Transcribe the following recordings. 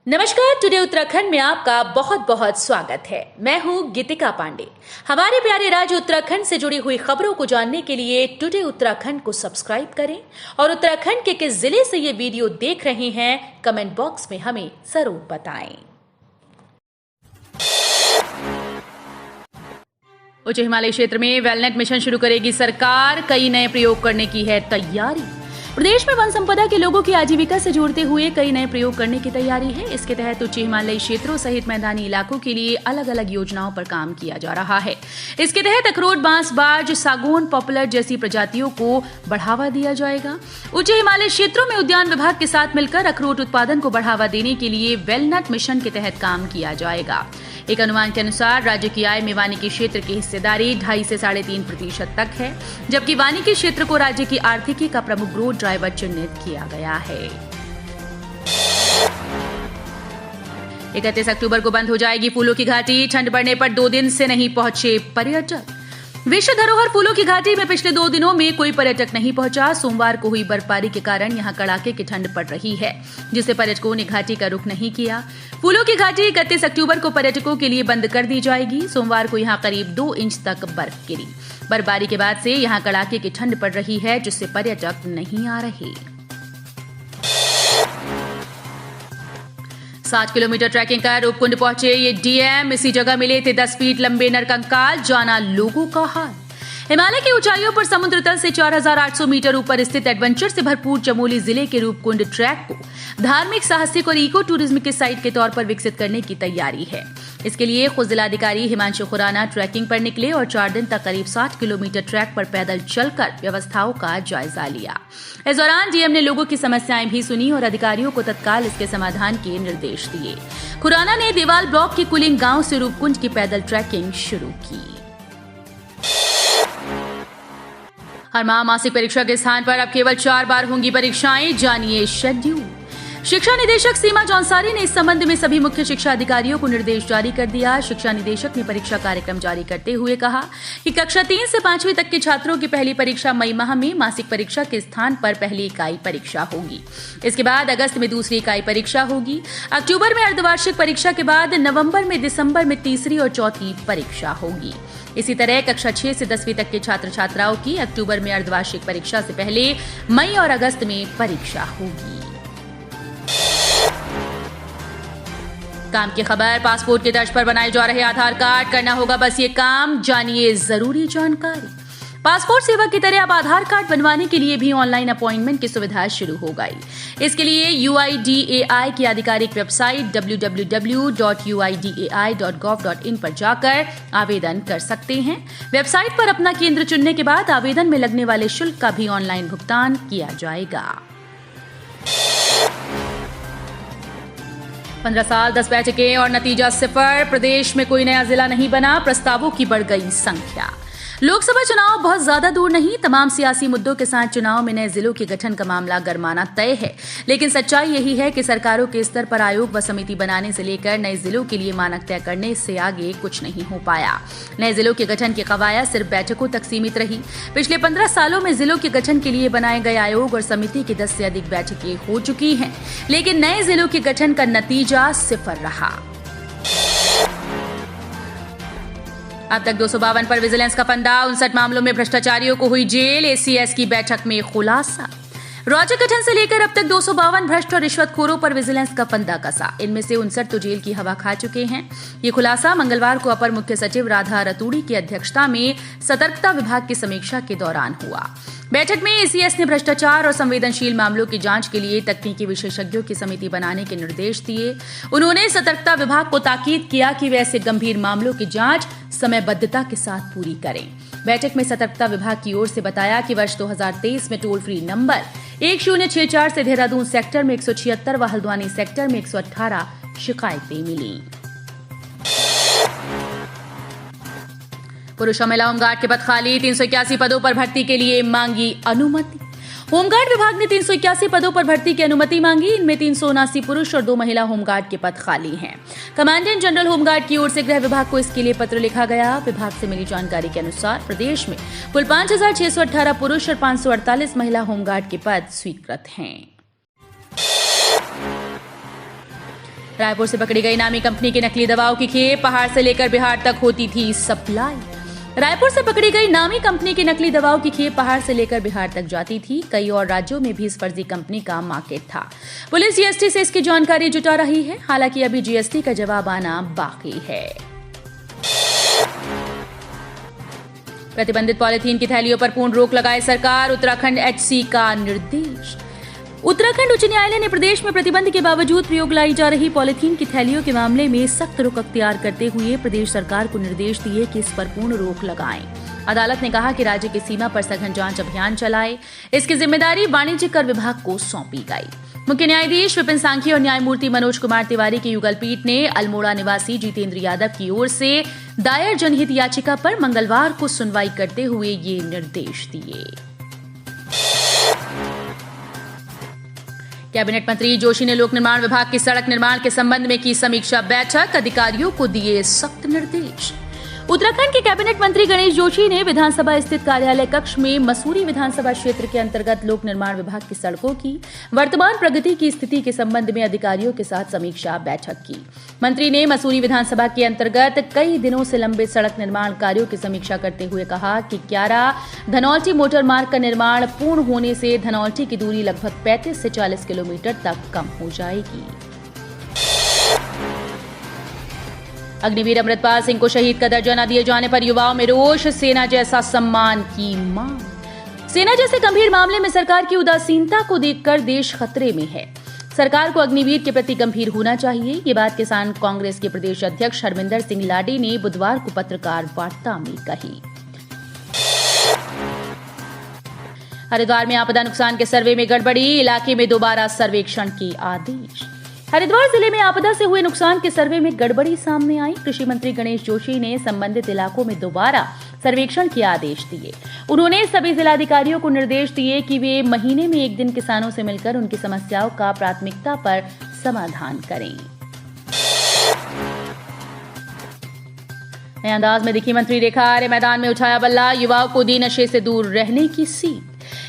नमस्कार। टुडे उत्तराखंड में आपका बहुत बहुत स्वागत है। मैं हूं गीतिका पांडे। हमारे प्यारे राज्य उत्तराखंड से जुड़ी हुई खबरों को जानने के लिए टुडे उत्तराखंड को सब्सक्राइब करें और उत्तराखंड के किस जिले से ये वीडियो देख रहे हैं कमेंट बॉक्स में हमें जरूर बताएं। उच्च हिमालय क्षेत्र में वेलनेट मिशन शुरू करेगी सरकार। कई नए प्रयोग करने की है तैयारी। प्रदेश में वन संपदा के लोगों की आजीविका से जोड़ते हुए कई नए प्रयोग करने की तैयारी है। इसके तहत उच्च हिमालयी क्षेत्रों सहित मैदानी इलाकों के लिए अलग अलग योजनाओं पर काम किया जा रहा है। इसके तहत अखरोट, बांस, बाज, सागौन, पॉपुलर जैसी प्रजातियों को बढ़ावा दिया जाएगा। उच्च हिमालय क्षेत्रों में उद्यान विभाग के साथ मिलकर अखरोट उत्पादन को बढ़ावा देने के लिए वेलनट मिशन के तहत काम किया जाएगा। एक अनुमान के अनुसार राज्य की आय में वानिकी क्षेत्र की हिस्सेदारी 2.5 से 3.5% तक है, जबकि वानिकी क्षेत्र को राज्य की आर्थिकी का प्रमुख ग्रोथ ड्राइवर चिन्हित किया गया है। 31 अक्टूबर को बंद हो जाएगी फूलों की घाटी। ठंड बढ़ने पर 2 दिन से नहीं पहुंचे पर्यटक। विश्व धरोहर फूलों की घाटी में पिछले 2 दिनों में कोई पर्यटक नहीं पहुंचा। सोमवार को हुई बर्फबारी के कारण यहां कड़ाके की ठंड पड़ रही है, जिससे पर्यटकों ने घाटी का रुख नहीं किया। फूलों की घाटी 31 अक्टूबर को पर्यटकों के लिए बंद कर दी जाएगी। सोमवार को यहां करीब 2 इंच तक बर्फ गिरी। बर्फबारी के बाद से यहां कड़ाके की ठंड पड़ रही है, जिससे पर्यटक नहीं आ रहे। 60 किलोमीटर ट्रैकिंग कर रूपकुंड पहुंचे ये डीएम। इसी जगह मिले थे 10 फीट लंबे नरकंकाल। जाना लोगों का हाल। हिमालय की ऊंचाइयों पर समुद्र तल से 4800 मीटर ऊपर स्थित एडवेंचर से भरपूर चमोली जिले के रूपकुंड ट्रैक को धार्मिक, साहसिक और इको टूरिज्म के साइट के तौर पर विकसित करने की तैयारी है। इसके लिए खुद जिलाधिकारी हिमांशु खुराना ट्रैकिंग पर निकले और 4 दिन तक करीब 60 किलोमीटर ट्रैक पर पैदल चलकर व्यवस्थाओं का जायजा लिया। इस दौरान डीएम ने लोगों की समस्याएं भी सुनी और अधिकारियों को तत्काल इसके समाधान के निर्देश दिए। खुराना ने देवाल ब्लॉक के कुलिंग गांव से रूपकुंड की पैदल ट्रैकिंग शुरू की। हर माह मासिक परीक्षा के स्थान पर अब केवल 4 बार होंगी परीक्षाएं। जानिए शेड्यूल। शिक्षा निदेशक सीमा जौनसारी ने इस संबंध में सभी मुख्य शिक्षा अधिकारियों को निर्देश जारी कर दिया। शिक्षा निदेशक ने परीक्षा कार्यक्रम जारी करते हुए कहा कि कक्षा 3 से 5वीं तक के छात्रों की पहली परीक्षा मई माह में मासिक परीक्षा के स्थान पर पहली इकाई परीक्षा होगी। इसके बाद अगस्त में दूसरी इकाई परीक्षा होगी। अक्टूबर में अर्धवार्षिक परीक्षा के बाद नवंबर में दिसंबर में तीसरी और चौथी परीक्षा होगी। इसी तरह कक्षा 6 से 10वीं तक के छात्र छात्राओं की अक्टूबर में अर्धवार्षिक परीक्षा से पहले मई और अगस्त में परीक्षा होगी। काम की खबर। पासपोर्ट के तर्ज पर बनाए जा रहे आधार कार्ड, करना होगा बस ये काम। जानिए जरूरी जानकारी। पासपोर्ट सेवा की तरह अब आधार कार्ड बनवाने के लिए भी ऑनलाइन अपॉइंटमेंट की सुविधा शुरू हो गई। इसके लिए UIDAI की आधिकारिक वेबसाइट www.uidai.gov.in पर जाकर आवेदन कर सकते हैं। वेबसाइट पर अपना केंद्र चुनने के बाद आवेदन में लगने वाले शुल्क का भी ऑनलाइन भुगतान किया जाएगा। 15 साल 10 बैठकें और नतीजा 0। प्रदेश में कोई नया जिला नहीं बना। प्रस्तावों की बढ़ गई संख्या। लोकसभा चुनाव बहुत ज्यादा दूर नहीं। तमाम सियासी मुद्दों के साथ चुनाव में नए जिलों के गठन का मामला गरमाना तय है, लेकिन सच्चाई यही है कि सरकारों के स्तर पर आयोग व समिति बनाने से लेकर नए जिलों के लिए मानक तय करने से आगे कुछ नहीं हो पाया। नए जिलों के गठन की कवायद सिर्फ बैठकों तक सीमित रही। पिछले 15 सालों में जिलों के गठन के लिए बनाए गए आयोग और समिति की 10 से अधिक बैठकें हो चुकी हैं, लेकिन नए जिलों के गठन का नतीजा 0 रहा। अब तक 252 पर विजिलेंस का फंदा। 59 मामलों में भ्रष्टाचारियों को हुई जेल। ACS की बैठक में खुलासा। राज्य गठन से लेकर अब तक 252 भ्रष्ट और रिश्वतखोरों पर विजिलेंस का फंदा कसा। इनमें से 59 तो जेल की हवा खा चुके हैं। ये खुलासा मंगलवार को अपर मुख्य सचिव राधा रतूड़ी की अध्यक्षता में सतर्कता विभाग की समीक्षा के दौरान हुआ। बैठक में ACS ने भ्रष्टाचार और संवेदनशील मामलों की जांच के लिए तकनीकी विशेषज्ञों की समिति बनाने के निर्देश दिए। उन्होंने सतर्कता विभाग को ताकीद किया कि वे ऐसे गंभीर मामलों की जांच समयबद्धता के साथ पूरी करें। बैठक में सतर्कता विभाग की ओर से बताया कि वर्ष 2023 में टोल फ्री नंबर 1064 से देहरादून सेक्टर में 176 व हल्द्वानी सेक्टर में 118 शिकायतें मिली। पुरुष और महिला होमगार्ड के पद खाली। 381 पदों पर भर्ती के लिए मांगी अनुमति। होमगार्ड विभाग ने 381 पदों पर भर्ती की अनुमति मांगी। इनमें 379 पुरुष और 2 महिला होमगार्ड के पद खाली हैं। कमांडेंट जनरल होमगार्ड की ओर से गृह विभाग को इसके लिए पत्र लिखा गया। विभाग से मिली जानकारी के अनुसार प्रदेश में कुल 5618 पुरुष और 548 महिला होमगार्ड के पद स्वीकृत हैं। रायपुर से पकड़ी गई नामी कंपनी की नकली दवाओं की खेप, पहाड़ से लेकर बिहार तक होती थी सप्लाई। रायपुर से पकड़ी गई नामी कंपनी की नकली दवाओं की खेप पहाड़ से लेकर बिहार तक जाती थी। कई और राज्यों में भी इस फर्जी कंपनी का मार्केट था। पुलिस जीएसटी से इसकी जानकारी जुटा रही है। हालांकि अभी जीएसटी का जवाब आना बाकी है। प्रतिबंधित पॉलीथीन की थैलियों पर पूर्ण रोक लगाए सरकार, उत्तराखंड एचसी का निर्देश। उत्तराखंड उच्च न्यायालय ने प्रदेश में प्रतिबंध के बावजूद प्रयोग लाई जा रही पॉलीथीन की थैलियों के मामले में सख्त रुख अख्तियार करते हुए प्रदेश सरकार को निर्देश दिए कि इस पर पूर्ण रोक लगाएं। अदालत ने कहा कि राज्य की सीमा पर सघन जांच अभियान चलाए। इसकी जिम्मेदारी वाणिज्यिक कर विभाग को सौंपी गई। मुख्य न्यायाधीश विपिन सांघी और न्यायमूर्ति मनोज कुमार तिवारी की युगल पीठ ने अल्मोड़ा निवासी जितेंद्र यादव की ओर से दायर जनहित याचिका पर मंगलवार को सुनवाई करते हुए ये निर्देश दिए। कैबिनेट मंत्री जोशी ने लोक निर्माण विभाग की सड़क निर्माण के संबंध में की समीक्षा बैठक, अधिकारियों को दिए सख्त निर्देश। उत्तराखंड के कैबिनेट मंत्री गणेश जोशी ने विधानसभा स्थित कार्यालय कक्ष में मसूरी विधानसभा क्षेत्र के अंतर्गत लोक निर्माण विभाग की सड़कों की वर्तमान प्रगति की स्थिति के संबंध में अधिकारियों के साथ समीक्षा बैठक की। मंत्री ने मसूरी विधानसभा के अंतर्गत कई दिनों से लंबे सड़क निर्माण कार्यों की समीक्षा करते हुए कहा कि 11 धनौल्टी मोटर मार्ग का निर्माण पूर्ण होने से धनौल्टी की दूरी लगभग 35 से 40 किलोमीटर तक कम हो जाएगी। अग्निवीर अमृतपाल सिंह को शहीद का दर्जा न दिए जाने पर युवाओं में रोष, सेना जैसा सम्मान की मांग। सेना जैसे गंभीर मामले में सरकार की उदासीनता को देखकर देश खतरे में है। सरकार को अग्निवीर के प्रति गंभीर होना चाहिए। ये बात किसान कांग्रेस के प्रदेश अध्यक्ष हरमिंदर सिंह लाडी ने बुधवार को पत्रकार वार्ता में कही। हरिद्वार में आपदा नुकसान के सर्वे में गड़बड़ी, इलाके में दोबारा सर्वेक्षण के आदेश। हरिद्वार जिले में आपदा से हुए नुकसान के सर्वे में गड़बड़ी सामने आई। कृषि मंत्री गणेश जोशी ने संबंधित इलाकों में दोबारा सर्वेक्षण के आदेश दिए। उन्होंने सभी जिलाधिकारियों को निर्देश दिए कि वे महीने में एक दिन किसानों से मिलकर उनकी समस्याओं का प्राथमिकता पर समाधान करें। नए अंदाज में दिखी मंत्री रेखा आर्य, मैदान में उठाया बल्ला, युवाओं को दी नशे से दूर रहने की सीख।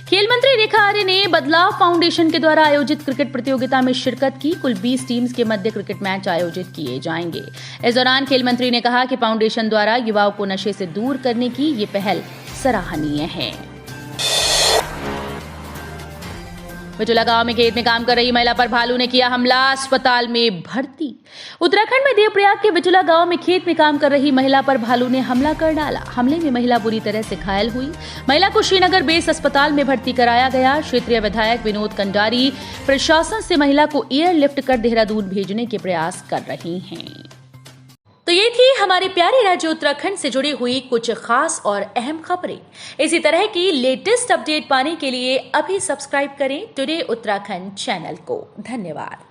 खेल मंत्री रेखा आर्य ने बदलाव फाउंडेशन के द्वारा आयोजित क्रिकेट प्रतियोगिता में शिरकत की। कुल 20 टीम्स के मध्य क्रिकेट मैच आयोजित किए जाएंगे। इस दौरान खेल मंत्री ने कहा कि फाउंडेशन द्वारा युवाओं को नशे से दूर करने की ये पहल सराहनीय है। बिचुला गांव में खेत में काम कर रही महिला पर भालू ने किया हमला, अस्पताल में भर्ती। उत्तराखंड में देवप्रयाग के बिचुला गांव में खेत में काम कर रही महिला पर भालू ने हमला कर डाला। हमले में महिला बुरी तरह से घायल हुई। महिला को श्रीनगर बेस अस्पताल में भर्ती कराया गया। क्षेत्रीय विधायक विनोद कंडारी प्रशासन से महिला को एयरलिफ्ट कर देहरादून भेजने के प्रयास कर रही हैं। तो ये थी हमारे प्यारे राज्य उत्तराखंड से जुड़ी हुई कुछ खास और अहम खबरें। इसी तरह की लेटेस्ट अपडेट पाने के लिए अभी सब्सक्राइब करें टुडे उत्तराखंड चैनल को। धन्यवाद।